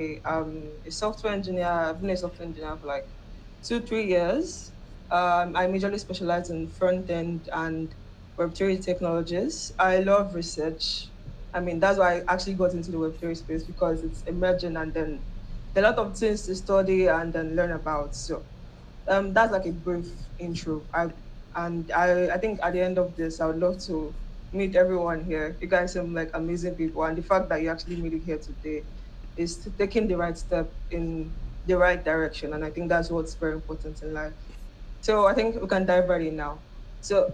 a software engineer. I've been a software engineer for like 2, 3 years. I majorly specialize in front end and Web3 technologies. I love research. I mean, that's why I actually got into the Web3 space because it's emerging and then there are a lot of things to study and then learn about. So that's like a brief intro. I think at the end of this, I would love to meet everyone here. You guys seem like amazing people, and the fact that you actually made it here today is taking the right step in the right direction, and I think that's what's very important in life. So I think we can dive right in now. So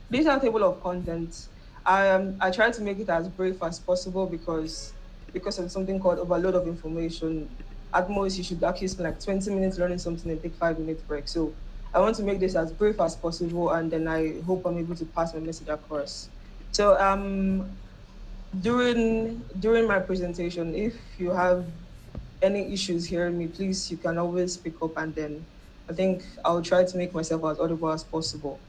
this is our table of contents. I try to make it as brief as possible because of something called overload of information. At most, you should actually spend like 20 minutes learning something and take 5 minutes break. So I want to make this as brief as possible, and then I hope I'm able to pass my message across. So during my presentation, if you have any issues hearing me, please you can always speak up, and then I think I'll try to make myself as audible as possible.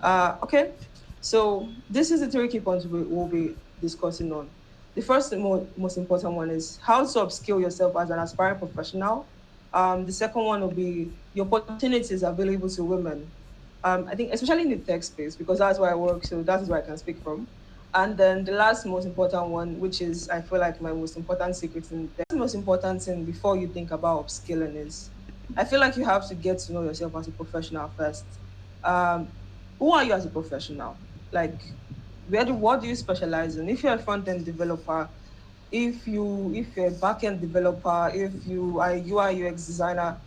Okay, so this is the three key points we'll be discussing on. The first and most important one is how to upskill yourself as an aspiring professional. The second one will be the opportunities available to women. I think especially in the tech space because that's where I work, so that is where I can speak from. And then the last most important one, which is I feel like my most important secret in the most important thing before you think about upskilling is I feel like you have to get to know yourself as a professional first. Um, who are you as a professional? Like, what do you specialize in? If you're a front end developer, if you're a back end developer, if you are a UI UX designer,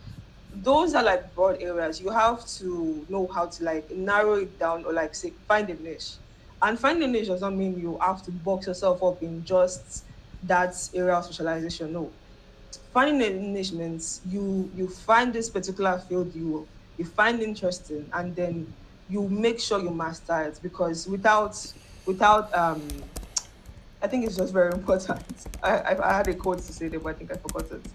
those are like broad areas. You have to know how to like narrow it down or like say find a niche. And finding a niche does not mean you have to box yourself up in just that area of specialization. No, finding a niche means you find this particular field you find interesting, and then you make sure you master it because without I think it's just very important. I had a quote to say there, but I think I forgot it.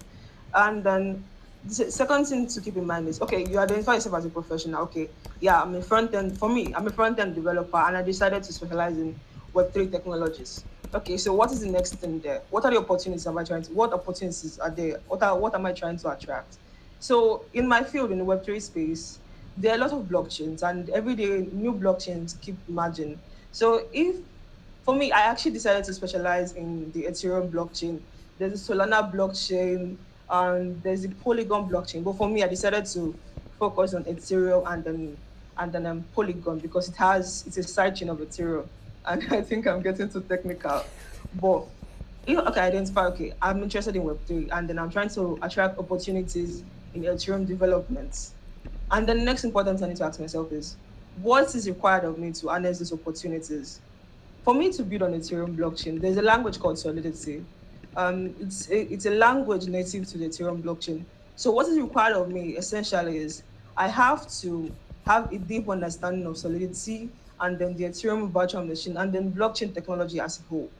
And then the second thing to keep in mind is okay, you identify yourself as a professional. Okay, yeah, I'm a front end. For me, I'm a front end developer, and I decided to specialize in Web3 technologies. Okay, so what is the next thing there? What are the opportunities am I trying to? What opportunities are there? What am I trying to attract? So in my field in the Web3 space, there are a lot of blockchains, and every day new blockchains keep emerging. So if for me, I actually decided to specialize in the Ethereum blockchain. There's a Solana blockchain, and there's the Polygon blockchain. But for me, I decided to focus on Ethereum and then Polygon because it's a side chain of Ethereum. And I think I'm getting too technical. But okay, identify, okay, I'm interested in Web3, and then I'm trying to attract opportunities in Ethereum development. And the next important thing I need to ask myself is, what is required of me to harness these opportunities? For me to build on Ethereum blockchain, there's a language called Solidity. It's a language native to the Ethereum blockchain. So what is required of me essentially is I have to have a deep understanding of Solidity and then the Ethereum virtual machine and then blockchain technology as a whole.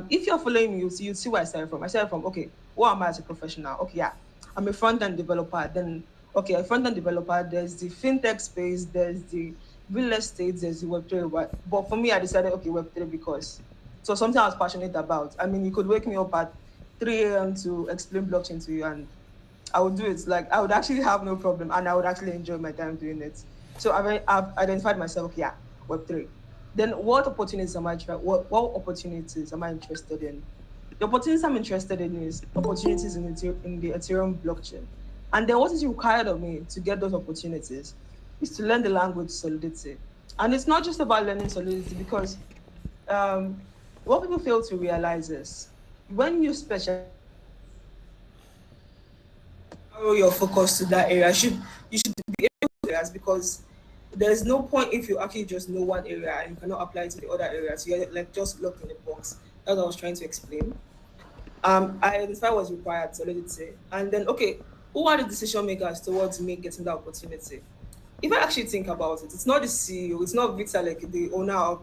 If you're following me, you see where I started from. I started from, okay, what am I as a professional? Okay, yeah, I'm a front end developer. Then, okay, a front end developer, there's the fintech space, there's the real estate, there's the Web3. But for me, I decided, okay, Web3 because so something I was passionate about. I mean, you could wake me up at 3 a.m. to explain blockchain to you, and I would do it. Like, I would actually have no problem, and I would actually enjoy my time doing it. So I've identified myself, yeah, Web3. Then what opportunities am I trying? What opportunities am I interested in? The opportunities I'm interested in is opportunities in the Ethereum blockchain. And then what is required of me to get those opportunities is to learn the language Solidity. And it's not just about learning Solidity because um, what people fail to realize is when you specialize narrow your focus to that area, you should be able to do that because there's no point if you actually just know one area and you cannot apply it to the other areas. You're like just locked in a box. That's what I was trying to explain. I identify what's required, solidity, and then okay, who are the decision makers towards me getting that opportunity? If I actually think about it, it's not the CEO, it's not Vitalik, the owner of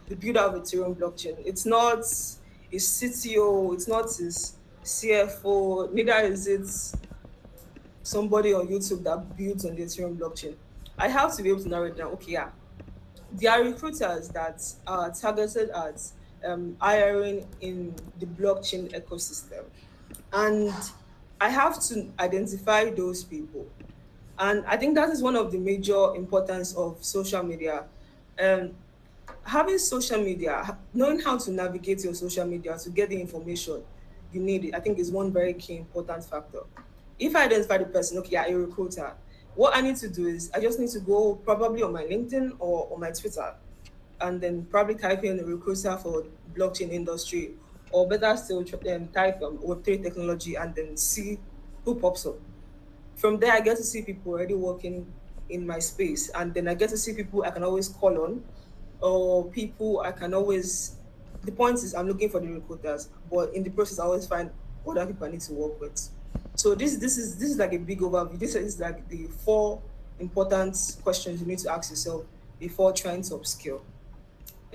the builder of Ethereum blockchain. It's not his CTO, it's not his CFO, neither is it somebody on YouTube that builds on the Ethereum blockchain. I have to be able to narrow it down. Okay, yeah, there are recruiters that are targeted at hiring in the blockchain ecosystem. And I have to identify those people. And I think that is one of the major importance of social media. Um, Having social media, knowing how to navigate your social media to get the information you need, I think is one very key important factor. If I identify the person, okay, you're a recruiter, what I need to do is I just need to go probably on my LinkedIn or on my Twitter, and then probably type in a recruiter for blockchain industry, or better still, type Web3 technology and then see who pops up. From there, I get to see people already working in my space, and then I get to see people I can always call on, or people I can always. The point is, I'm looking for the recruiters, but in the process, I always find other people I need to work with. So this is like a big overview. This is like the four important questions you need to ask yourself before trying to upskill.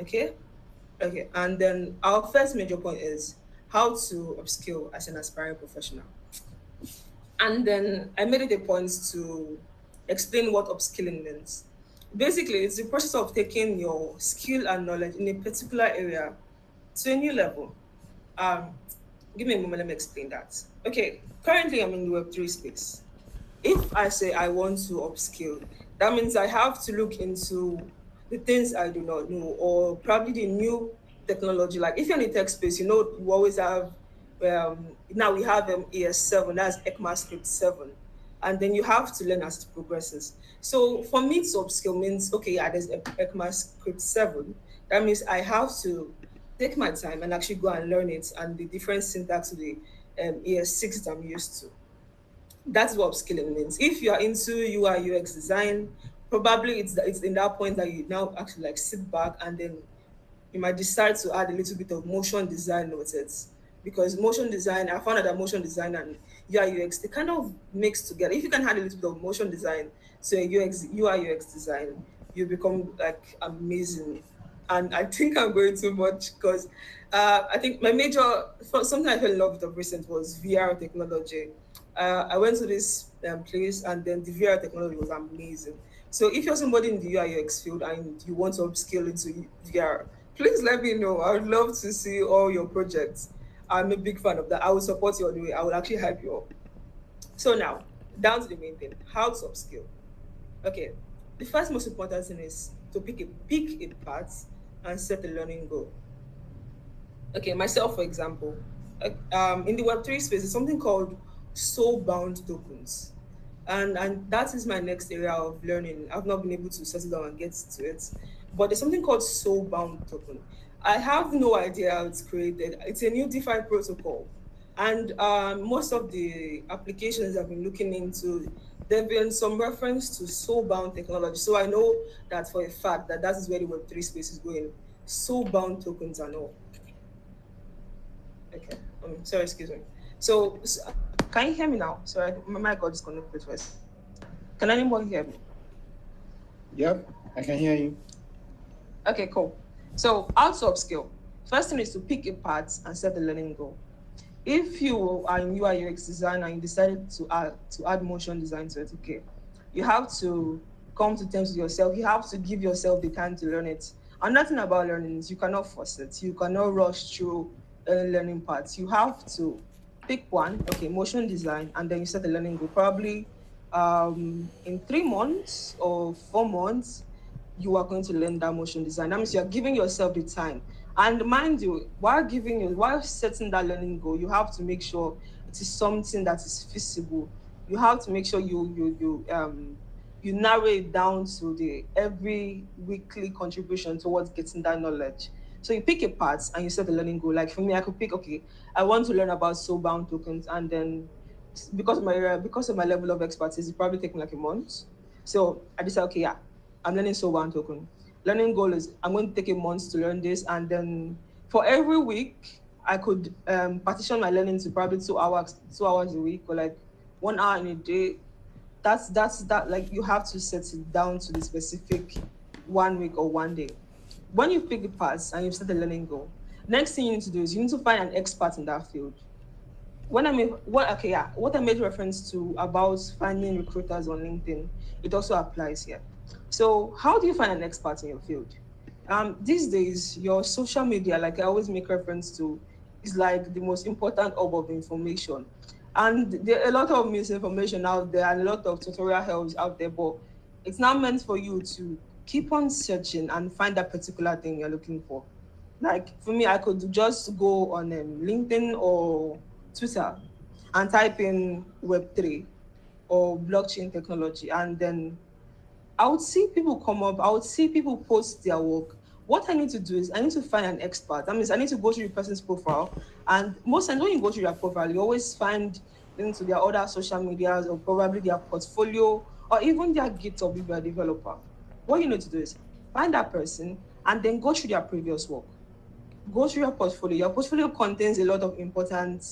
Okay, okay, and then our first major point is how to upskill as an aspiring professional. And then I made it a point to explain what upskilling means. Basically, it's the process of taking your skill and knowledge in a particular area to a new level. Um, Give me a moment, let me explain that. Okay, currently I'm in the Web3 space. If I say I want to upskill, that means I have to look into the things I do not know, or probably the new technology. Like if you're in the tech space, you always have now we have ES7, that's ECMAScript 7. And then you have to learn as it progresses. So for me to upskill means okay, yeah, there's ECMAScript 7. That means I have to take my time and actually go and learn it and the different syntax to the ES6 that I'm used to. That's what upskilling means. If you are into UI UX design, probably it's in that point that you now actually like sit back and then you might decide to add a little bit of motion design with it. Because motion design, I found out that motion design and UI UX they kind of mix together. If you can add a little bit of motion design to a UI UX design, you become like amazing. And I think I'm going too much because I think my major something I fell in love with of recent was VR technology. I went to this place and then the VR technology was amazing. So if you're somebody in the UI UX field and you want to upskill into VR, please let me know. I would love to see all your projects. I'm a big fan of that. I will support you all the way. I will actually help you up. So now, down to the main thing: how to upskill. Okay, the first most important thing is to pick a path and set a learning goal. Okay, myself for example, in the Web3 space, there's something called soul-bound tokens, and that is my next area of learning. I've not been able to settle down and get to it, but there's something called soul-bound token. I have no idea how it's created. It's a new DeFi protocol, and most of the applications I've been looking into, there've been some reference to soul-bound technology. So I know that for a fact that that is where the Web3 space is going. Soul-bound tokens and all. Okay. Sorry, excuse me. So can you hear me now? Sorry, my mic got disconnected first. Can anyone hear me? Yep, I can hear you. Okay, cool. So how to upskill? First thing is to pick a part and set the learning goal. If you are in UI UX design and you decided to add motion design to it, okay, you have to come to terms with yourself. You have to give yourself the time to learn it. And nothing about learning is you cannot force it. You cannot rush through any learning parts. You have to pick one, okay, motion design, and then you set the learning goal. Probably in 3 months or 4 months, you are going to learn that motion design. That means you are giving yourself the time. And mind you, while setting that learning goal, you have to make sure it is something that is feasible. You have to make sure you narrow it down to the every weekly contribution towards getting that knowledge. So you pick a part and you set the learning goal. Like for me, I could pick, okay, I want to learn about soul-bound tokens, and then because of my level of expertise, it probably take me like a month. So I decided, okay, yeah, I'm learning soul-bound token. Learning goal is I'm going to take a month to learn this, and then for every week, I could partition my learning to probably 2 hours, 2 hours a week, or like 1 hour in a day. That like you have to set it down to the specific 1 week or one day. When you pick the parts and you set the learning goal, next thing you need to do is you need to find an expert in that field. What I made reference to about finding recruiters on LinkedIn, it also applies here. So how do you find an expert in your field? These days, your social media, like I always make reference to, is like the most important hub of information. And there are a lot of misinformation out there and a lot of tutorial helps out there, but it's not meant for you to keep on searching and find that particular thing you're looking for. Like for me, I could just go on LinkedIn or Twitter and type in Web3 or blockchain technology, and then I would see people come up, I would see people post their work. What I need to do is I need to find an expert. That means I need to go through the person's profile. And most times when you go through their profile, you always find links to their other social medias or probably their portfolio or even their GitHub if you're a developer. What you need to do is find that person and then go through their previous work. Go through your portfolio. Your portfolio contains a lot of important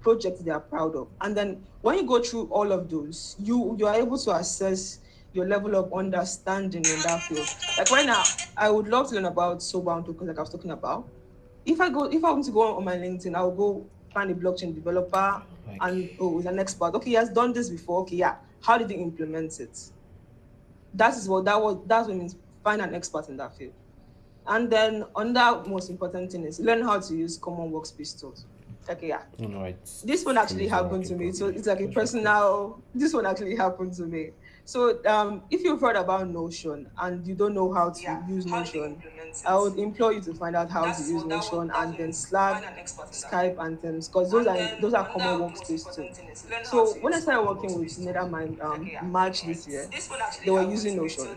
projects they are proud of. And then when you go through all of those, you are able to assess your level of understanding in that field. Like right now, I would love to learn about soulbound tokens, like I was talking about. If I want to go on my LinkedIn, I'll go find a blockchain developer Like, and he's an expert. Okay, he has done this before. Okay, yeah. How did he implement it? That's what it means. Find an expert in that field. And then another most important thing is learn how to use common workspace tools. Okay, yeah. no, it's This one actually freezing like happened a to me. So problem. it's like a personal, this one actually happened to me. So if you've heard about Notion and you don't know how to use Notion, I would implore you to find out how to use Notion and then Slack, Skype and Teams, because those are common workspace too. So when I started working with Nethermind March this year, they were using Notion.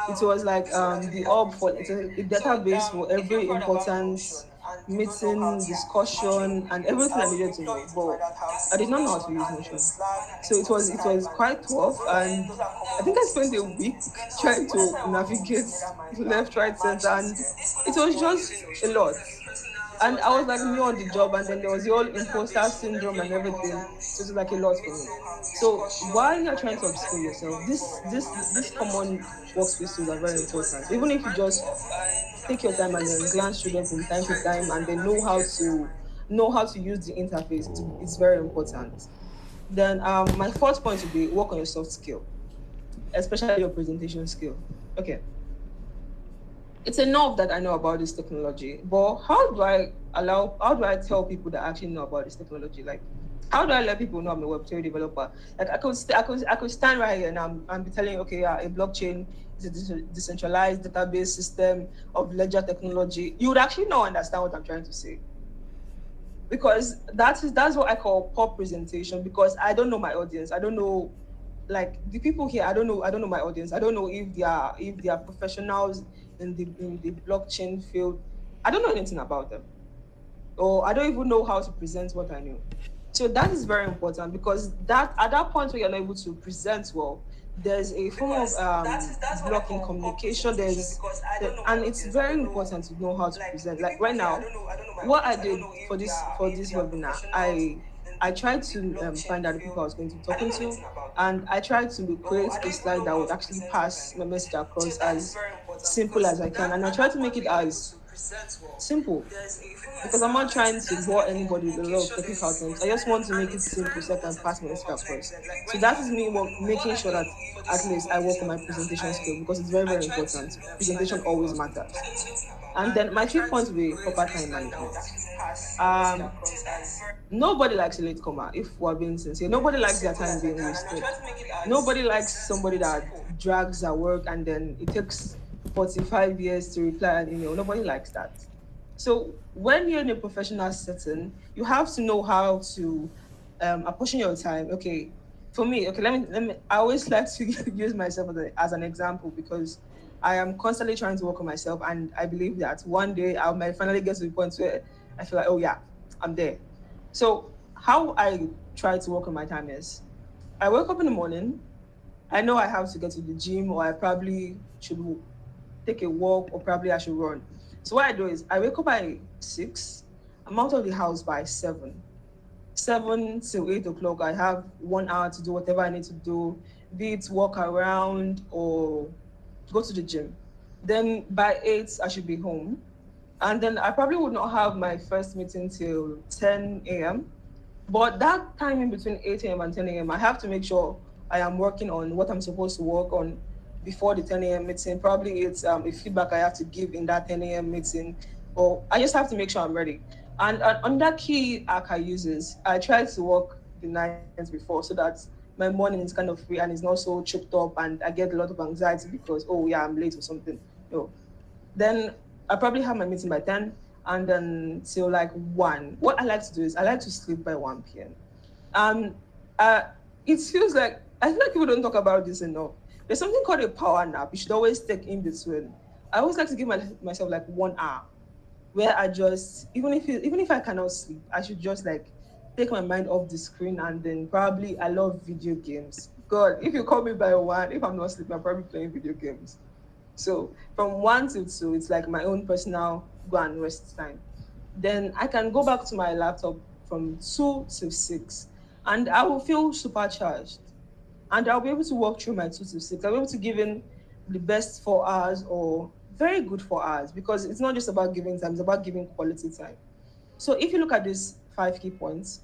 It was like the hub for it's a database for every important meeting, discussion, and everything I needed to know. But I did not know how to use Notion. So it was quite tough, and I think I spent a week trying to navigate left, right, center, and it was just a lot. And I was like new on the job, and then there was the whole imposter syndrome and everything. So it was like a lot for me. So while you're trying to upskill yourself, this common workspace tools are very important. Even if you just take your time and then glance through them from time to time and then know how to use the interface. It's very important. Then my fourth point would be work on your soft skill, especially your presentation skill. Okay, it's enough that I know about this technology, but how do I tell people that actually know about this technology? Like, how do I let people know I'm a Web3 developer? Like, I could stand right here and I'm be telling you, okay, yeah, a blockchain is a decentralized database system of ledger technology. You would actually not understand what I'm trying to say, because that's what I call poor presentation, because I don't know my audience. I don't know, like, the people here. I don't know my audience. I don't know if they are professionals in the blockchain field. I don't know anything about them, or I don't even know how to present what I know. So that is very important, because that at that point where you're not able to present well, there's a form of blocking communication. And it's very important to know how to present. Like right now, what I did for this webinar, I tried to find out the people I was going to be talking to, and I tried to create a slide that would actually pass my message across as simple as I can, and I tried to make it as simple, because I'm not trying to bore anybody with a lot of technical terms. I just want to make it simple so I can pass my message across. So that is me making sure that at least I work on my presentation skill, because it's very, very important. Presentation always matters. And then my fifth point will be proper time management. Um, Nobody likes a late comer, if we're being sincere. Nobody likes their time being wasted. Nobody likes somebody that drags their work and then it takes 45 years to reply an email. Nobody likes that. So when you're in a professional setting, you have to know how to apportion your time. Okay, for me, okay, let me. I always like to use myself as an example, because I am constantly trying to work on myself, and I believe that one day I might finally get to the point where I feel like, oh yeah, I'm there. So how I try to work on my time is I wake up in the morning. I know I have to get to the gym, or I probably should take a walk, or probably I should run. So what I do is I wake up by 6. I'm out of the house by 7. 7 till 8 o'clock. I have 1 hour to do whatever I need to do, be it walk around or go to the gym. Then by 8, I should be home. And then I probably would not have my first meeting till 10 a.m. But that time in between 8 a.m. and 10 a.m., I have to make sure I am working on what I'm supposed to work on before the 10 a.m. meeting. Probably it's a feedback I have to give in that 10 a.m. meeting, or I just have to make sure I'm ready. And under key hack I uses, I try to work the nights before so that my morning is kind of free and it's not so choked up and I get a lot of anxiety because, oh yeah, I'm late or something. No. Then I probably have my meeting by 10 and then till like 1. What I like to do is I like to sleep by 1 p.m. Um, uh, it feels like, I feel like people don't talk about this enough. There's something called a power nap. You should always take in between. I always like to give myself like 1 hour where I just, even if I cannot sleep, I should just like take my mind off the screen and then probably I love video games. God, if you call me by 1, if I'm not sleeping, I'm probably playing video games. So from 1 to 2, it's like my own personal go and rest time. Then I can go back to my laptop from 2 to 6 and I will feel supercharged. And I'll be able to walk through my 2 to 6. I'll be able to give in the best 4 hours or very good 4 hours because it's not just about giving time, it's about giving quality time. So if you look at these 5 key points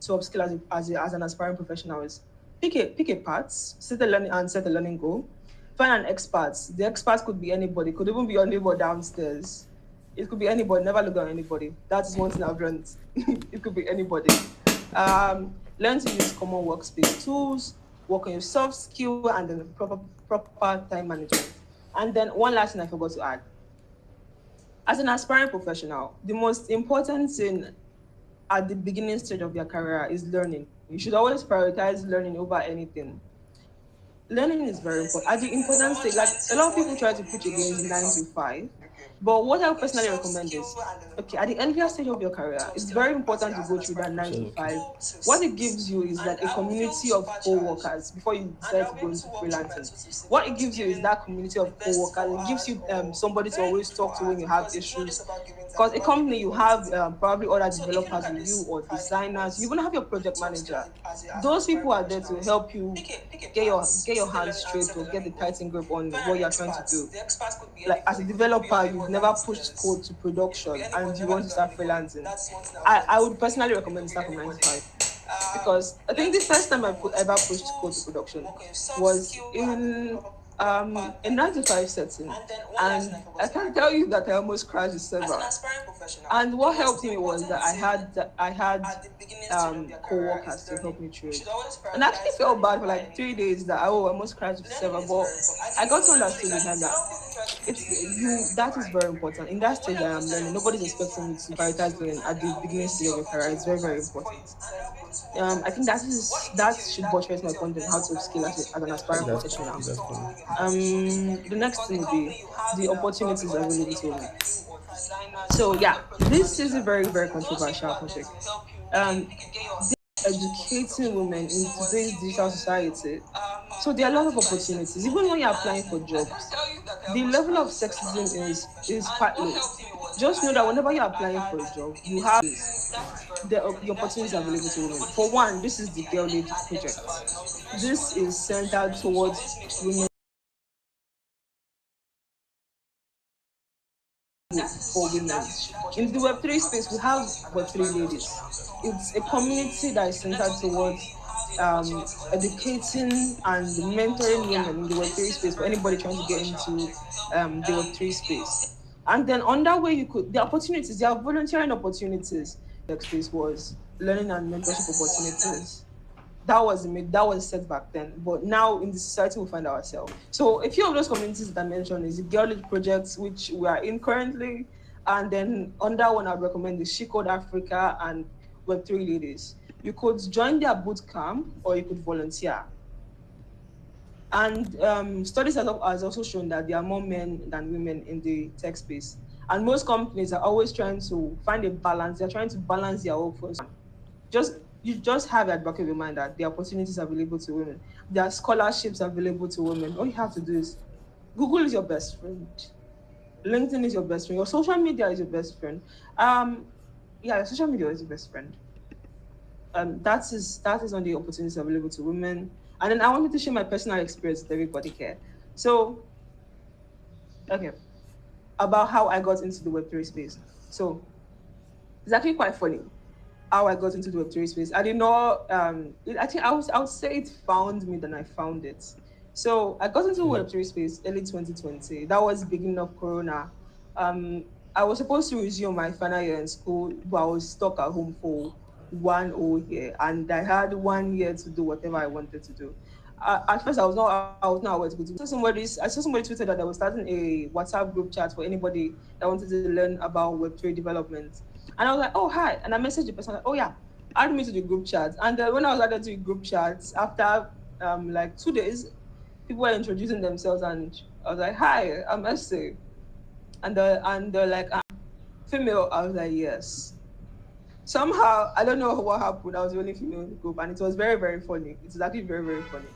to upskill as an aspiring professional is pick a part, set a learning goal, find an expert. The expert could be anybody, could even be your neighbor downstairs. It could be anybody, never look at anybody. That is one thing I've learned. It could be anybody. Learn to use common workspace tools, work on your soft skill, and then proper time management. And then one last thing I forgot to add. As an aspiring professional, the most important thing at the beginning stage of your career is learning. You should always prioritize learning over anything. Learning is very important. At the important stage, like a lot of people try to preach against 9 to 5, but what I personally recommend is, okay, at the earlier stage of your career, it's very important to go through that 9 to 5. What it gives you is like a community of co-workers before you decide to go into freelancing. What it gives you is that community of co-workers. It gives you somebody to always talk to when you have issues. Because a company, you have probably other developers with you or designers. You even have your project manager. Those people are there to help you get your hands straight or get the tighten grip on what you're trying to do. Like as a developer, you've never pushed code to production and you want to start freelancing. I would personally recommend to start from 9 to 5 because I think the first time ever pushed code to production was in a 9 to 5 setting, and I can tell you that I almost crashed the server. And what helped me was that I had co-workers to help me through it. And I actually felt bad for like 3 days that I almost crashed the server, but I got to understand with time that that is very important. In that stage I am learning, nobody's expecting me to prioritize learning at the beginning stage of your career. It's very, very important. I think that should buttress my point on how to upskill as an aspiring professional. That's fine. The next thing would be the opportunities available to women. So yeah, this is a very, very controversial topic. Um, Educating women in today's digital society. So there are a lot of opportunities. Even when you're applying for jobs, the level of sexism is quite low. Just know that whenever you're applying for a job, you have the opportunities available to women. For one, this is the GirlLEAD Project. This is centered towards women for women. In the Web3 space, we have Web3 ladies. It's a community that is centered towards educating and mentoring women in the Web3 space for anybody trying to get into the Web3 space. And then on that way, the opportunities, there are volunteering opportunities. The space was learning and mentorship opportunities. That was set back then, but now in the society we find ourselves. So a few of those communities that I mentioned is the GirlLEAD Project, which we are in currently, and then under one I'd recommend the She Code Africa and Web3 Ladies. You could join their boot camp or you could volunteer. And studies has also shown that there are more men than women in the tech space. And most companies are always trying to find a balance. They're trying to balance their workforce. You just have at the back of your mind that the opportunities available to women. There are scholarships available to women. All you have to do is Google is your best friend. LinkedIn is your best friend. Your social media is your best friend. Your social media is your best friend. That is on the opportunities available to women. And then I wanted to share my personal experience with everybody here. So, okay, about how I got into the Web3 space. So, it's actually quite funny how I got into the Web3 space. I did not, actually, I would say it found me than I found it. So, I got into Web3 space early 2020. That was the beginning of Corona. I was supposed to resume my final year in school, but I was stuck at home for 1 whole year, and I had 1 year to do whatever I wanted to do. At first, I was not aware to go to. I saw somebody tweeted that they were starting a WhatsApp group chat for anybody that wanted to learn about Web3 development, and I was like, oh hi, and I messaged the person like, oh yeah, add me to the group chat. And when I was added to the group chat after like 2 days, people were introducing themselves, and I was like, hi, I'm Ese, and they're like, female. I was like, yes. Somehow, I don't know what happened. I was the only female in the group, and it was very, very funny. It was actually very, very funny.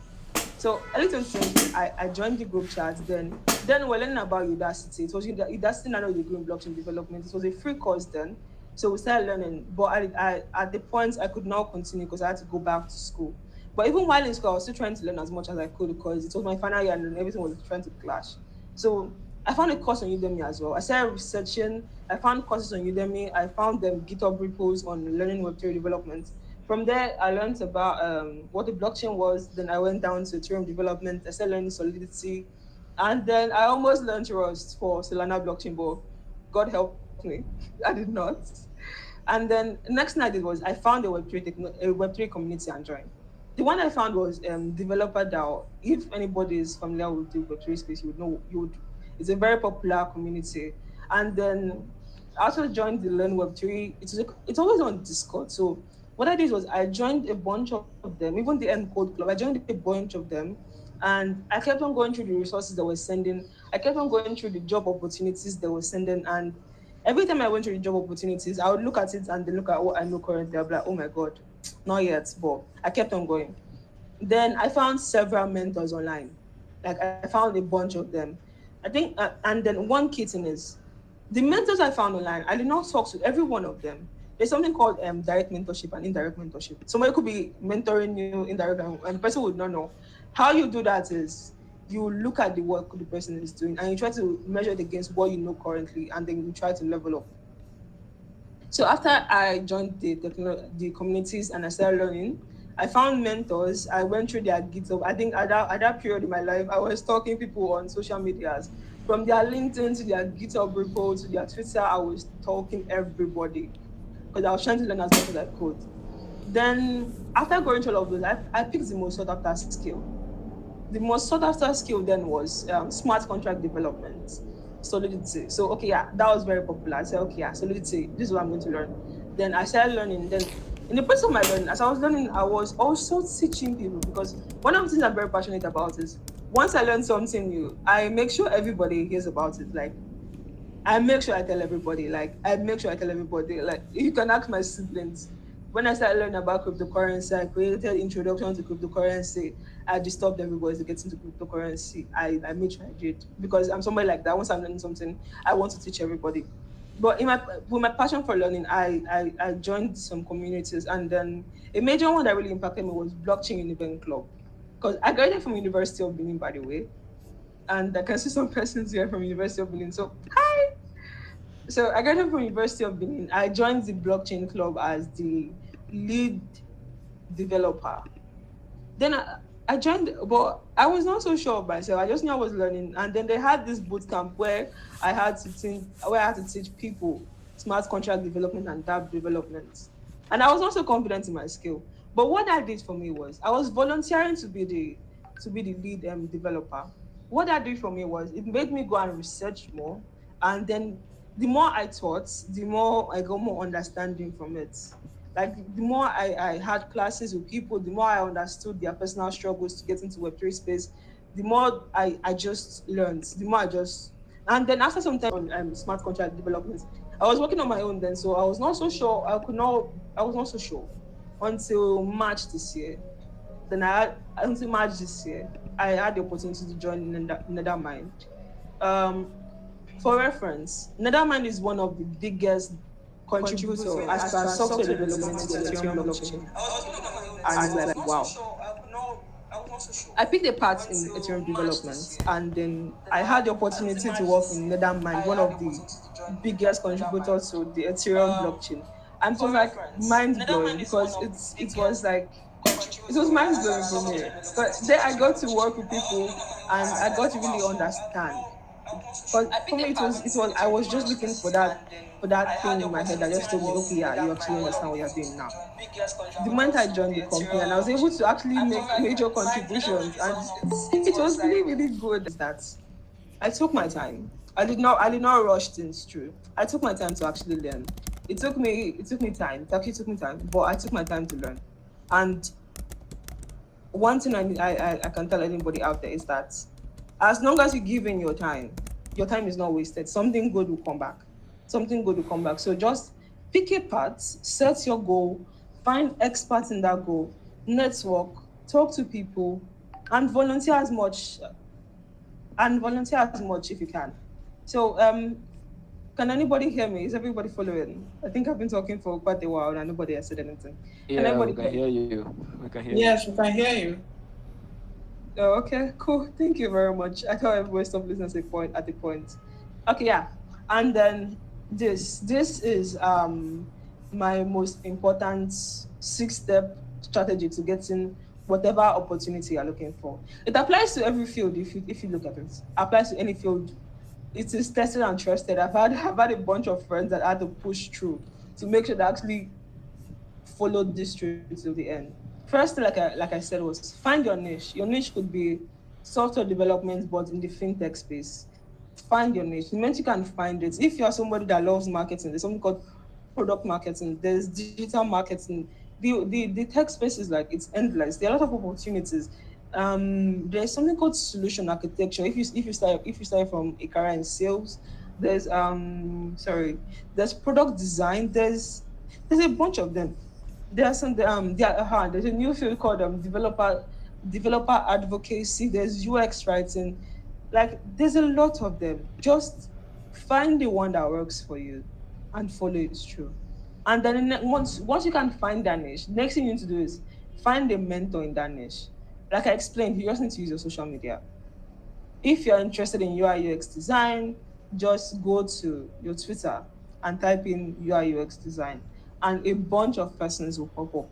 So a little thing, I joined the group chat. Then we're learning about Udacity. It was Udacity Nano Degree in Blockchain Development. It was a free course then. So we started learning. But at the point I could not continue because I had to go back to school. But even while in school, I was still trying to learn as much as I could because it was my final year and everything was trying to clash. So I found a course on Udemy as well. I started researching. I found courses on Udemy. I found them GitHub repos on learning Web3 development. From there, I learned about what the blockchain was. Then I went down to Ethereum development. I started learning Solidity. And then I almost learned Rust for Solana blockchain, but God helped me. I did not. And then next thing I did was I found a Web3 community and joined. The one I found was Developer DAO. If anybody is familiar with the Web3 space, you would know. It's a very popular community. And then I also joined the Learn Web3. It's always on Discord. So what I did was I joined a bunch of them, even the End Code Club. I joined a bunch of them, and I kept on going through the resources they were sending. I kept on going through the job opportunities they were sending, and every time I went through the job opportunities, I would look at it and then look at what I know currently. I'll be like, oh my god, not yet, but I kept on going. Then I found several mentors online. Like I found a bunch of them. I think, and then one key thing is the mentors I found online. I did not talk to every one of them. There's something called direct mentorship and indirect mentorship. Somebody could be mentoring you indirectly, and the person would not know. How you do that is you look at the work the person is doing and you try to measure it against what you know currently, and then you try to level up. So after I joined the communities and I started learning, I found mentors. I went through their GitHub. I think at that period in my life, I was stalking people on social medias. From their LinkedIn to their GitHub repo to their Twitter, I was stalking everybody because I was trying to learn as much as I could. Then after going through all of those, I picked the most sought after skill. The most sought after skill then was smart contract development, Solidity. So okay, yeah, that was very popular. I said, okay, yeah, Solidity, this is what I'm going to learn. Then I started learning. Then in the process of my learning, as I was learning, I was also teaching people because one of the things I'm very passionate about is once I learn something new, I make sure everybody hears about it. Like I make sure I tell everybody. Like you can ask my siblings. When I started learning about cryptocurrency, I created introduction to cryptocurrency. I disturbed everybody to get into cryptocurrency. I made sure I did because I'm somebody like that. Once I'm learning something, I want to teach everybody. But with my passion for learning, I joined some communities, and then a major one that really impacted me was Blockchain Event Club, because I graduated from University of Benin, by the way, and I can see some persons here from University of Benin. So hi. So I graduated from University of Benin. I joined the Blockchain Club as the lead developer. Then I joined, but I was not so sure of myself. I just knew I was learning. And then they had this boot camp where I had to teach people smart contract development and DApp development. And I was also confident in my skill. But what that did for me was I was volunteering to be the lead developer. What that did for me was it made me go and research more. And then the more I taught, the more I got more understanding from it. Like the more I had classes with people, the more I understood their personal struggles to get into Web3 space, the more I just learned, the more I just, and then after some time on smart contract development, I was working on my own then, so I was not so sure. I was not so sure until March this year. Until March this year, I had the opportunity to join Nethermind. Um, for reference, Nethermind is one of the biggest contributor as per software development to the Ethereum blockchain. And like, wow. I picked a part in Ethereum development, and then I had the opportunity to work in Nethermind, one of the biggest contributors to the Ethereum blockchain. And it was like mind blowing because it was mind blowing for me. But then I got to work with people and I got to really understand. Because for me, it was I was just looking for that thing in my head that just told me, okay, yeah, you actually understand what you're doing now. The moment I joined the company and I was able to actually make major contributions, and it was really, really good. That I took my time. I did not rush things through. I took my time to actually learn. It took me time. It actually took me time, but I took my time to learn. And one thing I can tell anybody out there is that as long as you give in your time is not wasted. Something good will come back. Something good will come back. So just pick a path, set your goal, find experts in that goal, network, talk to people, and volunteer as much if you can. So can anybody hear me? Is everybody following? I think I've been talking for quite a while and nobody has said anything. Can Yeah, anybody we can hear me? hear you. We can hear you. Yes, we can hear you. Oh, okay, cool. Thank you very much. I thought everybody stopped listening at the point. Okay, yeah. And then this is my most important 6-step strategy to getting whatever opportunity you're looking for. It applies to every field if you look at it. Applies to any field. It is tested and trusted. I've had a bunch of friends that had to push through to make sure they actually followed this through till the end. First, like I said, was find your niche. Your niche could be software development, but in the fintech space. Find your niche. The moment you can find it. If you're somebody that loves marketing, there's something called product marketing. There's digital marketing. The tech space is like it's endless. There are a lot of opportunities. There's something called solution architecture. If you start from a career in sales, there's there's product design. There's a bunch of them. There's a new field called developer advocacy. There's UX writing. Like there's a lot of them. Just find the one that works for you and follow it through. And then once you can find that niche, next thing you need to do is find a mentor in that niche. Like I explained, you just need to use your social media. If you're interested in UI UX design, just go to your Twitter and type in UI UX design, and a bunch of persons will pop up.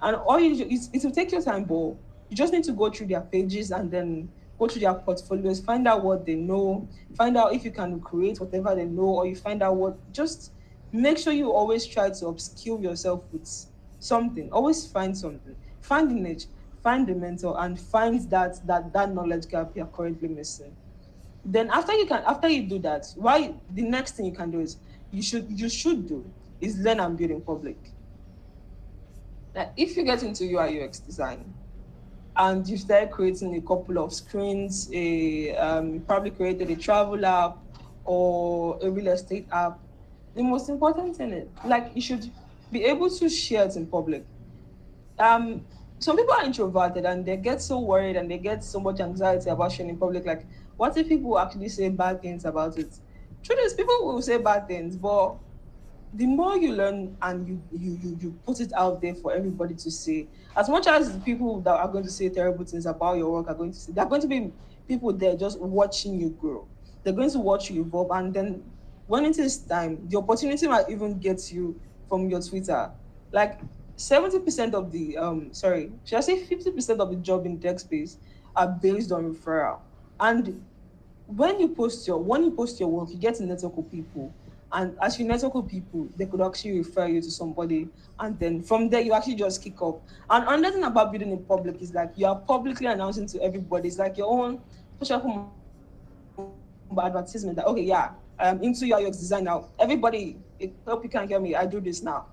And it will take your time, but you just need to go through their pages and then go through their portfolios, find out what they know, find out if you can create whatever they know, or you find out what. Just make sure you always try to upskill yourself with something. Always find something. Find the niche, find the mentor, and find that knowledge gap you're currently missing. Then after you do that, why the next thing you can do is you should do is learn and build in public. Like if you get into UI UX design and you start creating a couple of screens, you probably created a travel app or a real estate app. The most important thing is like you should be able to share it in public. um some people are introverted and they get so worried and they get so much anxiety about sharing in public. Like, what if people actually say bad things about it? Truth is, people will say bad things, but the more you learn and you put it out there for everybody to see, as much as the people that are going to say terrible things about your work are going to say, there are going to be people there just watching you grow. They're going to watch you evolve, and then when it is time, the opportunity might even get you from your Twitter. Like 70% of the should I say 50% of the job in tech space are based on referral. And when you post your work, you get to network with people. And as you network with people, they could actually refer you to somebody. And then from there, you actually just kick off. And another thing about building in public is like you are publicly announcing to everybody. It's like your own social advertisement that, okay, yeah, I'm into your UX design now. Everybody, I hope you can hear me. I do this now.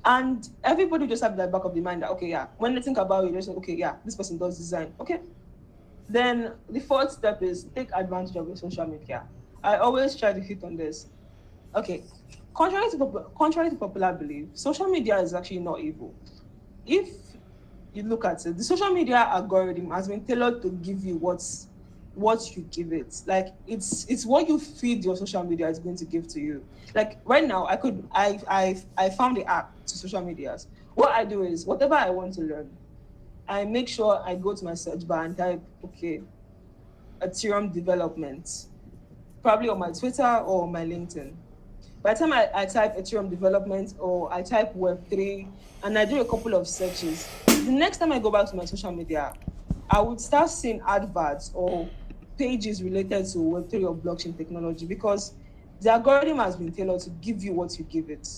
And everybody just have that back of the mind that, okay, yeah, when they think about it, they say, okay, yeah, this person does design. Okay. Then the fourth step is take advantage of your social media. I always try to hit on this. Okay, contrary to popular belief, social media is actually not evil. If you look at it, the social media algorithm has been tailored to give you what you give it. Like it's what you feed your social media is going to give to you. Like right now, I found the app to social medias. What I do is whatever I want to learn, I make sure I go to my search bar and type, okay, Ethereum development, probably on my Twitter or my LinkedIn. By the time I type Ethereum development or I type Web3 and I do a couple of searches, the next time I go back to my social media, I would start seeing adverts or pages related to Web3 or blockchain technology, because the algorithm has been tailored to give you what you give it.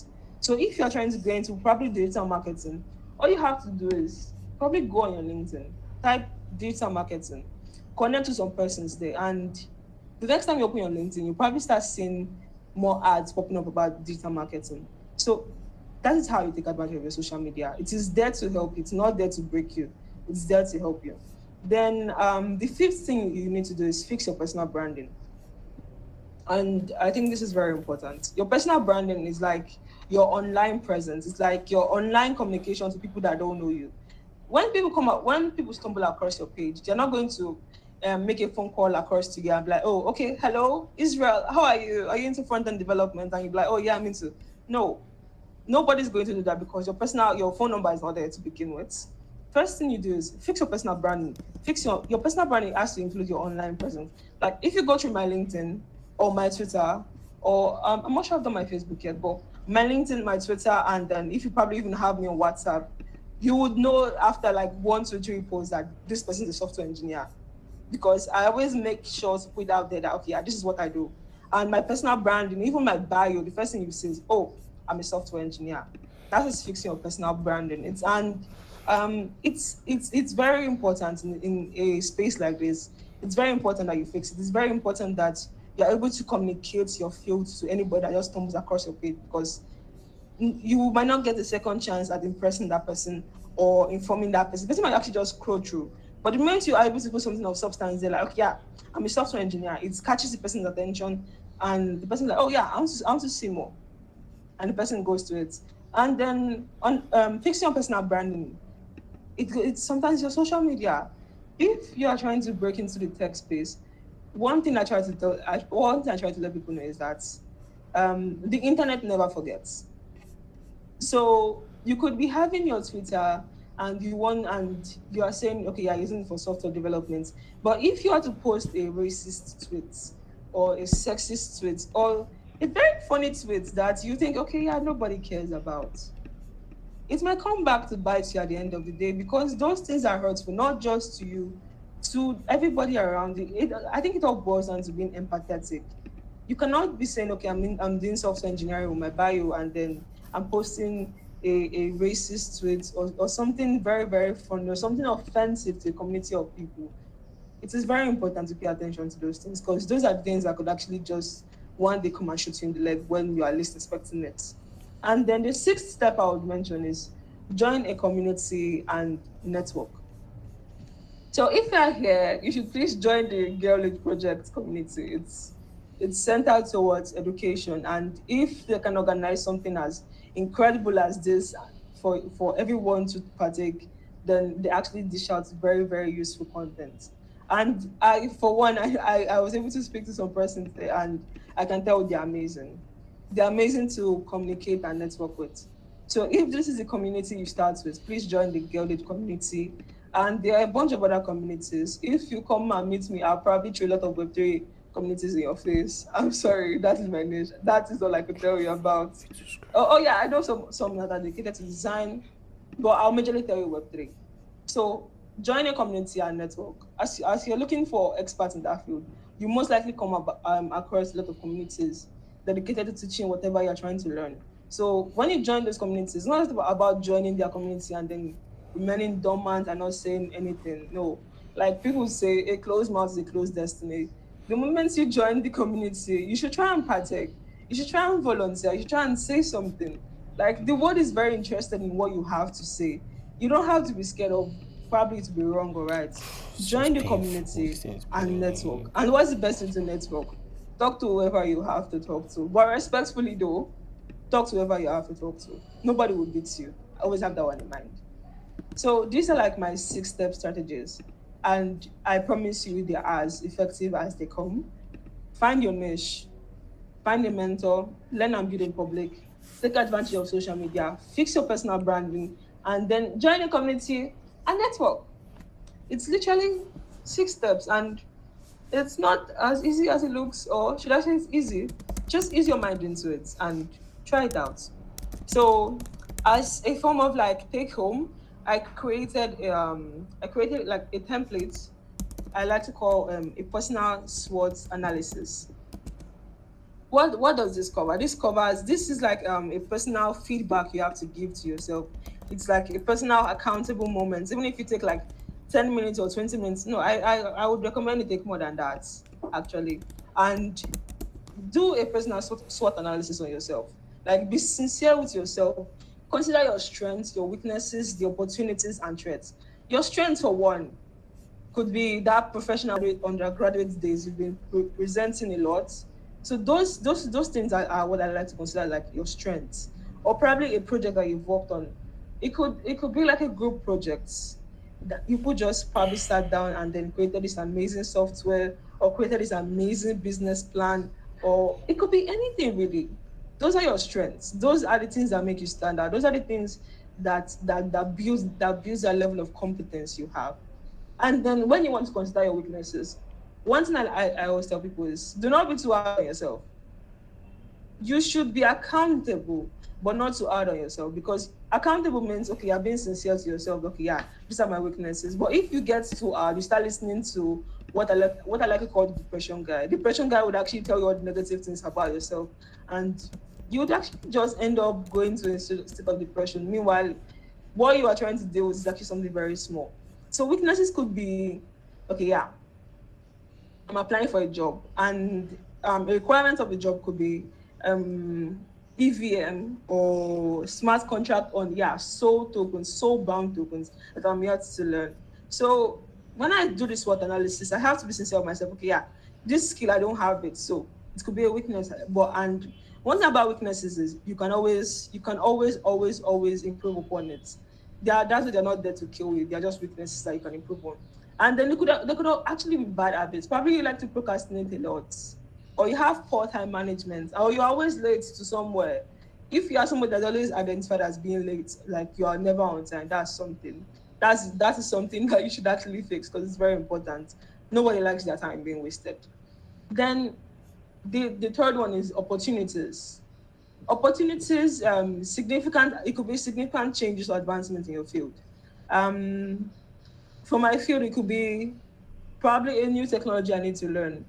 So if you're trying to go into probably digital marketing, all you have to do is probably go on your LinkedIn, type digital marketing, connect to some persons there, and the next time you open your LinkedIn, you probably start seeing more ads popping up about digital marketing. So that is how you take advantage of your social media. It is there to help you. It's not there to break you. It's there to help you. Then the fifth thing you need to do is fix your personal branding. And I think this is very important. Your personal branding is like your online presence. It's like your online communication to people that don't know you. When people stumble across your page, they're not going to make a phone call across to you and be like, oh, okay, hello, Israel, how are you? Are you into front-end development? And you're like, oh yeah, I'm into. No, nobody's going to do that, because your phone number is not there to begin with. First thing you do is fix your personal branding. Fix your personal branding has to include your online presence. Like if you go through my LinkedIn or my Twitter, or I'm not sure I've done my Facebook yet, but my LinkedIn, my Twitter, and then if you probably even have me on WhatsApp, you would know after like 1, 2, 3 posts that this person is a software engineer, because I always make sure to put out there that, okay, yeah, this is what I do. And my personal branding, even my bio, the first thing you say is, oh, I'm a software engineer. That is fixing your personal branding. It's very important in a space like this. It's very important that you fix it. It's very important that you're able to communicate your field to anybody that just stumbles across your page, because you might not get a second chance at impressing that person or informing that person. The person might actually just scroll through. But the moment you are able to put something of substance, they're like, okay, yeah, I'm a software engineer. It catches the person's attention, and the person's like, oh yeah, I want to see more. And the person goes to it. And then on fixing your personal branding, it's sometimes your social media. If you are trying to break into the tech space, one thing I try to let people know is that the internet never forgets. So you could be having your Twitter and you are saying, okay, you're using it for software development. But if you are to post a racist tweet or a sexist tweet or a very funny tweet that you think, okay, yeah, nobody cares about, it might come back to bite you at the end of the day, because those things are hurtful, not just to you, to everybody around you. I think it all boils down to being empathetic. You cannot be saying, okay, I'm doing software engineering with my bio, and then I'm posting a racist tweet or something very, very funny or something offensive to a community of people. It is very important to pay attention to those things, because those are things that could actually just one day come and shoot you in the leg when you are least expecting it. And then the sixth step I would mention is join a community and network. So if you're here, you should please join the GirlLEAD Project community. It's centered towards education, and if they can organize something as incredible as this for everyone to partake, then they actually dish out very, very useful content. And for one, I was able to speak to some persons there, and I can tell they're amazing. They're amazing to communicate and network with. So if this is the community you start with, please join the GirlLEAD community. And there are a bunch of other communities. If you come and meet me, I'll probably throw a lot of Web3 communities in your face. I'm sorry, that is my niche. That is all I could tell you about. Oh yeah, I know some that are dedicated to design, but I'll majorly tell you Web3. So join a community and network. As you're looking for experts in that field, you most likely come across a lot of communities dedicated to teaching whatever you're trying to learn. So when you join those communities, it's not just about joining their community and then remaining dormant and not saying anything. No, like people say, a closed mouth is a closed destiny. The moment you join the community, you should try and partake. You should try and volunteer. You should try and say something. Like the world is very interested in what you have to say. You don't have to be scared of probably to be wrong or right. Join the community and network. And what's the best way to network? Talk to whoever you have to talk to. But respectfully though, talk to whoever you have to talk to. Nobody will beat you. Always have that one in mind. So these are like my 6-step strategies. And I promise you they're as effective as they come. Find your niche, find a mentor, learn and build in public, take advantage of social media, fix your personal branding, and then join a community and network. It's literally 6 steps, and it's not as easy as it looks, or should I say it's easy? Just ease your mind into it and try it out. So as a form of like take home, I created like a template I like to call a personal SWOT analysis. What does this cover? This is like a personal feedback you have to give to yourself. It's like a personal accountable moment. Even if you take like 10 minutes or 20 minutes, no, I would recommend you take more than that actually. And do a personal SWOT analysis on yourself. Like be sincere with yourself. Consider your strengths, your weaknesses, the opportunities and threats. Your strengths for one could be that professional undergraduate days you've been presenting a lot. So those things are what I like to consider like your strengths, or probably a project that you've worked on. It could be like a group project that people just probably sat down and then created this amazing software or created this amazing business plan, or it could be anything really. Those are your strengths. Those are the things that make you stand out. Those are the things that builds that level of competence you have. And then when you want to consider your weaknesses, one thing I always tell people is do not be too hard on yourself. You should be accountable, but not too hard on yourself, because accountable means okay, you're being sincere to yourself. Okay, yeah, these are my weaknesses. But if you get too hard, you start listening to what I like to call the depression guy. Depression guy would actually tell you all the negative things about yourself, and you would actually just end up going to a state of depression. Meanwhile, what you are trying to deal with is actually something very small. So weaknesses could be, okay, yeah, I'm applying for a job, and a requirement of the job could be EVM or smart contract on, yeah, soul tokens, soul bound tokens that I'm yet to learn. So when I do this SWOT analysis, I have to be sincere with myself. Okay, yeah, this skill I don't have it, so it could be a weakness. But and one thing about weaknesses is you can always improve upon it. They're not there to kill you. They're just weaknesses that you can improve on. And then they could actually be bad habits. Probably you like to procrastinate a lot, or you have poor time management, or you're always late to somewhere. If you are somebody that's always identified as being late, like you are never on time, that is something that you should actually fix, because it's very important. Nobody likes their time being wasted. Then the third one is opportunities. Opportunities, significant. It could be significant changes or advancement in your field. Um, for my field, it could be probably a new technology I need to learn.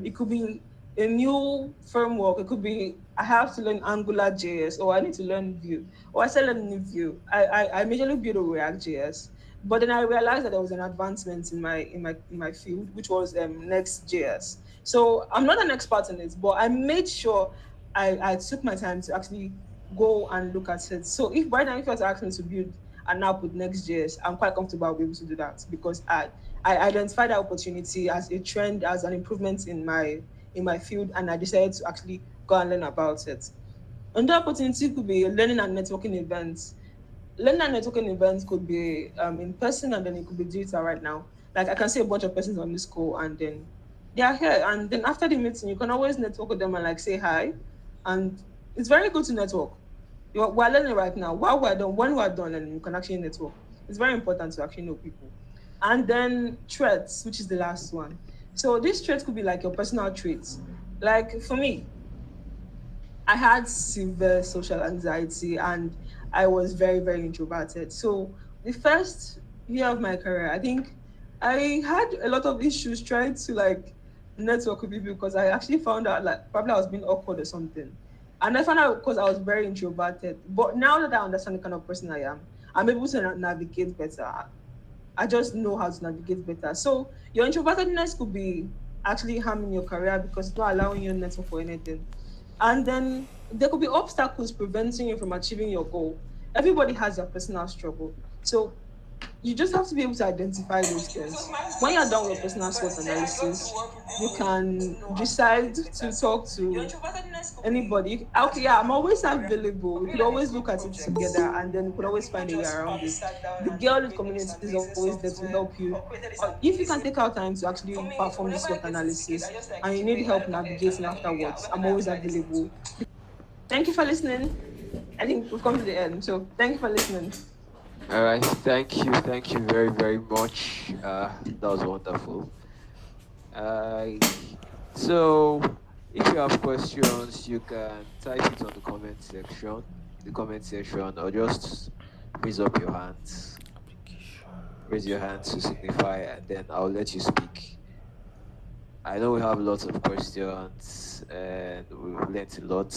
It could be a new framework. It could be I have to learn Angular JS, or I need to learn Vue, or I started learning Vue. I majorly built a React JS, but then I realized that there was an advancement in my field, which was Next JS. So I'm not an expert in it, but I made sure I took my time to actually go and look at it. So if right now if you was asking me to build an app with Next.js, I'm quite comfortable I'll be able to do that, because I identified that opportunity as a trend, as an improvement in my field, and I decided to actually go and learn about it. Another opportunity could be learning and networking events. Learning and networking events could be in person, and then it could be digital right now. Like I can see a bunch of persons on this call, and then they are here, and then after the meeting, you can always network with them and like say hi, and it's very good to network. We're learning right now. When we're done, and you can actually network. It's very important to actually know people. And then traits, which is the last one. So these traits could be like your personal traits. Like for me, I had severe social anxiety, and I was very, very introverted. So the first year of my career, I think I had a lot of issues trying to like network with people, because I actually found out like probably I was being awkward or something. And I found out because I was very introverted. But now that I understand the kind of person I am, I'm able to navigate better. I just know how to navigate better. So your introvertedness could be actually harming your career, because it's not allowing you to network for anything. And then there could be obstacles preventing you from achieving your goal. Everybody has their personal struggle. So you just have to be able to identify those things. When you're done with personal SWOT analysis, you can decide to talk to anybody. Okay, yeah, I'm always available. We could always look at it together, and then we could always find a way around it. The GirlLEAD community is always there to help you. If you can take out time to actually perform this SWOT analysis and you need help navigating afterwards, I'm always available. Thank you for listening. I think we've come to the end. So thank you for listening. All right, thank you very, very much. That was wonderful. Uh, so if you have questions, you can type it on the comment section, or just raise up your hands. raise your hand to signify, and then I'll let you speak. I know we have lots of questions and we've learned a lot.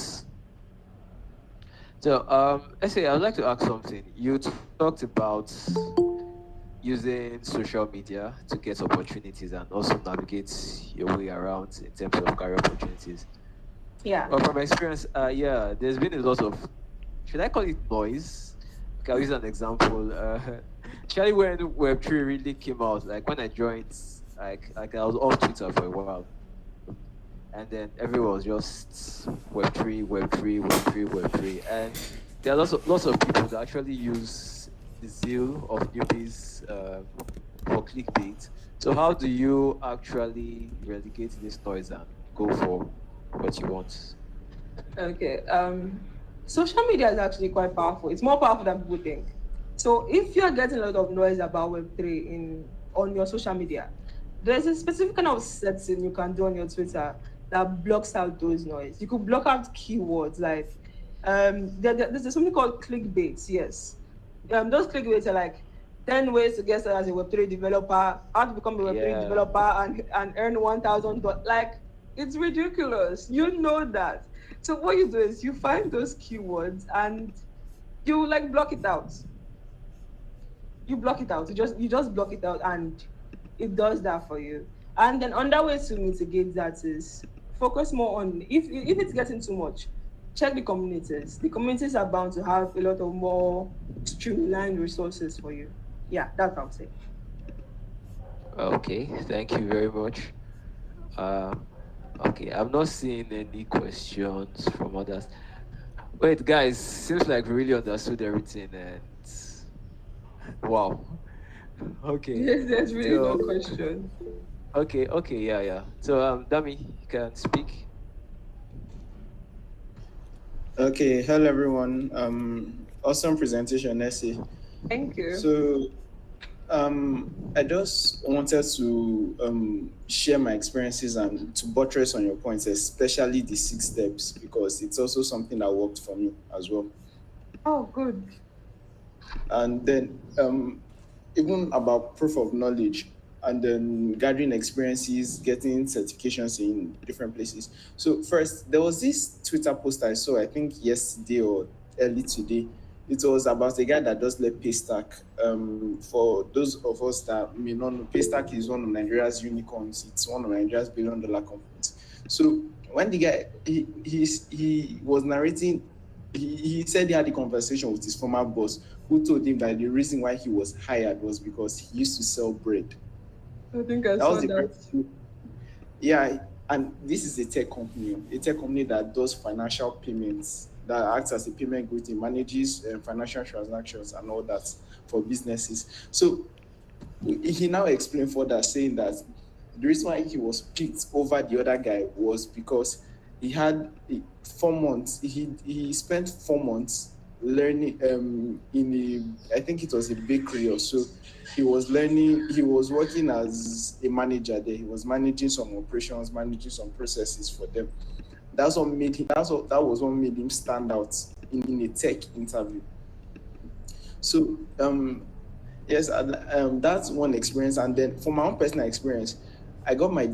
So, Essay, I'd like to ask something. You talked about using social media to get opportunities and also navigate your way around in terms of career opportunities. Yeah. Well, from experience, yeah, there's been a lot of, should I call it noise? Okay, I'll use an example. Actually, when Web3 really came out, like when I joined, like I was off Twitter for a while, and then everyone was just Web3, Web3, Web3, Web3, and there are lots of people that actually use the zeal of newbies for clickbait. So how do you actually relegate this noise and go for what you want? Okay. Social media is actually quite powerful. It's more powerful than people think. So if you're getting a lot of noise about Web3 on your social media, there's a specific kind of setting you can do on your Twitter that blocks out those noise. You could block out keywords like there's something called clickbaits. Yes, those clickbaits are like 10 ways to get started as a Web3 developer, how to become a Web3 Yeah. developer and earn $1,000. Like, it's ridiculous. You know that. So what you do is you find those keywords and you like block it out. You block it out. You just block it out, and it does that for you. And then another way to mitigate that is focus more on, if it's getting too much, check the communities. The communities are bound to have a lot of more streamlined resources for you. Yeah, that's what I'll say. Okay, thank you very much. Okay, I'm not seeing any questions from others. Wait, guys, seems like we really understood everything, and wow. Okay. There's really no So, question. okay, yeah. So, Dami, you can speak. Okay, hello everyone. Awesome presentation, Nessie. Thank you. So, I just wanted to share my experiences and to buttress on your points, especially the 6 steps, because it's also something that worked for me as well. Oh, good. And then even about proof of knowledge and then gathering experiences, getting certifications in different places. So first, there was this Twitter post I saw, I think yesterday or early today. It was about a guy that does let Paystack. For those of us that may not know, Paystack is one of Nigeria's unicorns. It's one of Nigeria's billion-dollar companies. So when the guy he was narrating, he said he had a conversation with his former boss, who told him that the reason why he was hired was because he used to sell bread. I think I That saw was the that. Yeah, and this is a tech company that does financial payments, that acts as a payment gateway, manages financial transactions and all that for businesses. So he now explained further, saying that the reason why he was picked over the other guy was because he had 4 months. He spent 4 months learning in I think it was a bakery or so. He was working as a manager there. He was managing some operations, managing some processes for them. That was what made him stand out in a tech interview. So yes, that's one experience. And then for my own personal experience, I got my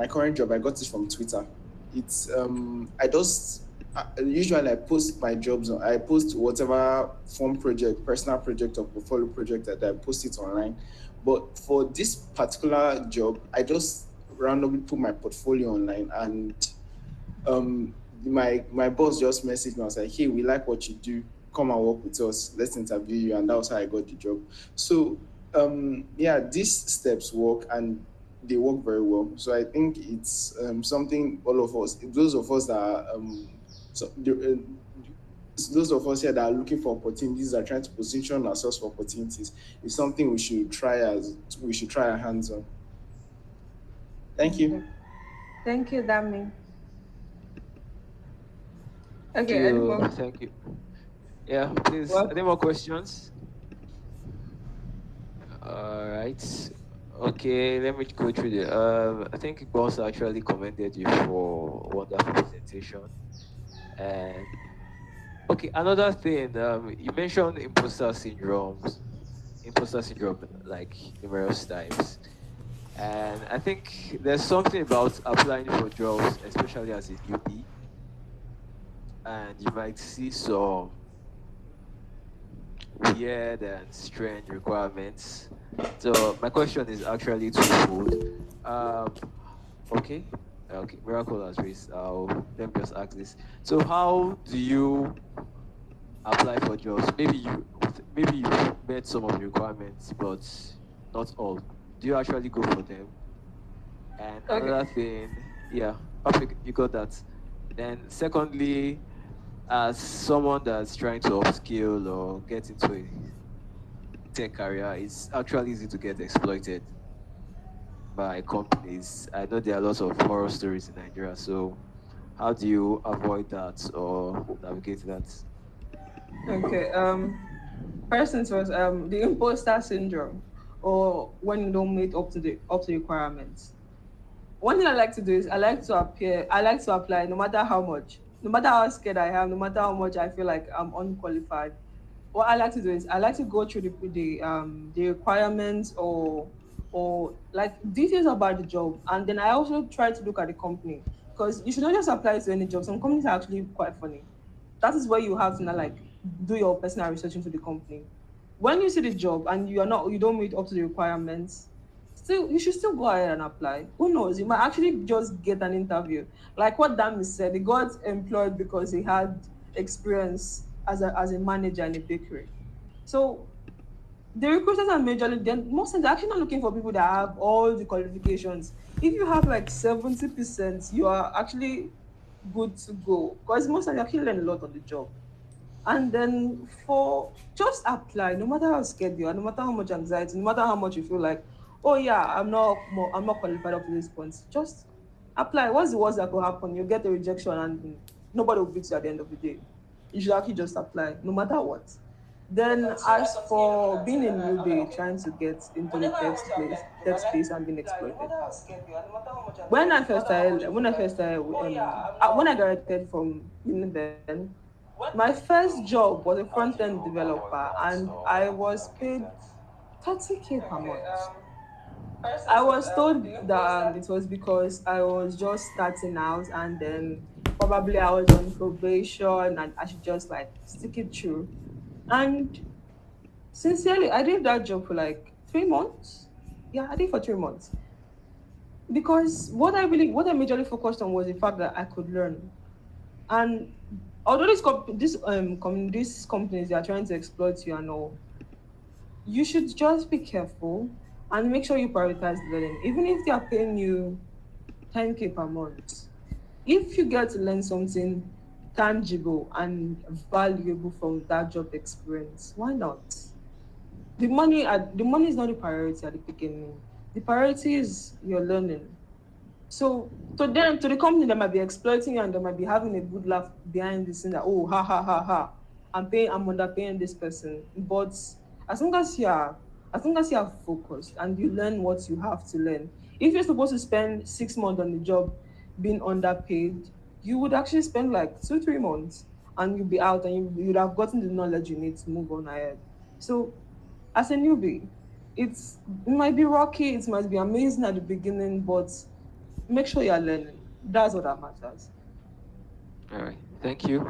current job, I got it from Twitter. It's usually I post my jobs I post whatever form project, personal project or portfolio project that I post it online. But for this particular job, I just randomly put my portfolio online, and my boss just messaged me. I was like, hey, we like what you do, come and work with us, let's interview you. And that was how I got the job. So yeah, these steps work and they work very well. So I think it's something all of us, those of us that are those of us here that are looking for opportunities, are trying to position ourselves for opportunities, is something we should try our hands on. Thank you. Thank you, Dami. Thank Okay, you. anyone? Thank you. Yeah, please. What? Any more questions? All right. Okay, let me go through the. I think boss actually commended you for wonderful presentation. And okay, another thing. You mentioned imposter syndromes. imposter syndrome like numerous times. And I think there's something about applying for jobs, especially as a newbie, and you might see some weird and strange requirements. So my question is actually twofold. Um, okay, okay, Miracle has raised. Let me just ask this. So how do you apply for jobs? Maybe you met some of the requirements, but not all. Do you actually go for them? And Okay. another thing, yeah, okay, you got that. Then secondly, as someone that's trying to upskill or get into a tech career, it's actually easy to get exploited by companies. I know there are lots of horror stories in Nigeria. So how do you avoid that or navigate that? Okay. First things first, the imposter syndrome, or when you don't meet up to the requirements. One thing I like to do is I like to apply no matter how much, no matter how scared I am, no matter how much I feel like I'm unqualified. What I like to do is I like to go through the requirements, or like details about the job, and then I also try to look at the company, because you should not just apply to any job. Some companies are actually quite funny. That is where you have to now like do your personal research into the company. When you see the job and you don't meet up to the requirements, still you should still go ahead and apply. Who knows? You might actually just get an interview. Like what Dami said, he got employed because he had experience as a manager in a bakery. So the recruiters are majorly, then most times they're actually not looking for people that have all the qualifications. If you have like 70%, you are actually good to go. Because most times you actually learn a lot on the job. And then for just apply, no matter how scared you are, no matter how much anxiety, no matter how much you feel like, oh yeah, I'm not qualified up to this point. Just apply. What's the worst that could happen? You get a rejection and nobody will beat you at the end of the day. You should actually just apply, no matter what. Then as for being a newbie trying to get into the tech space and being exploited. When I graduated from Uniben, my first job was a front-end developer, and I was paid 30K per month. I was told that it was because I was just starting out, and then probably I was on probation and I should just like stick it through. And sincerely, I did that job for like 3 months. Yeah, I did for 3 months. Because what I majorly focused on was the fact that I could learn. And although these companies, they are trying to exploit you and all, you should just be careful and make sure you prioritize learning. Even if they are paying you 10K per month, if you get to learn something tangible and valuable from that job experience, why not? The money is not the priority at the beginning. The priority is your learning. So to them, to the company, they might be exploiting you and they might be having a good laugh behind the scene that, oh, ha ha ha ha, I'm underpaying this person. But as long as you are as long as you are focused and you learn what you have to learn, if you're supposed to spend 6 months on the job being underpaid, you would actually spend like 2, 3 months and you'll be out, and you would have gotten the knowledge you need to move on ahead. So as a newbie, it might be rocky, it might be amazing at the beginning, but make sure you're learning. That's what that matters. All right. Thank you.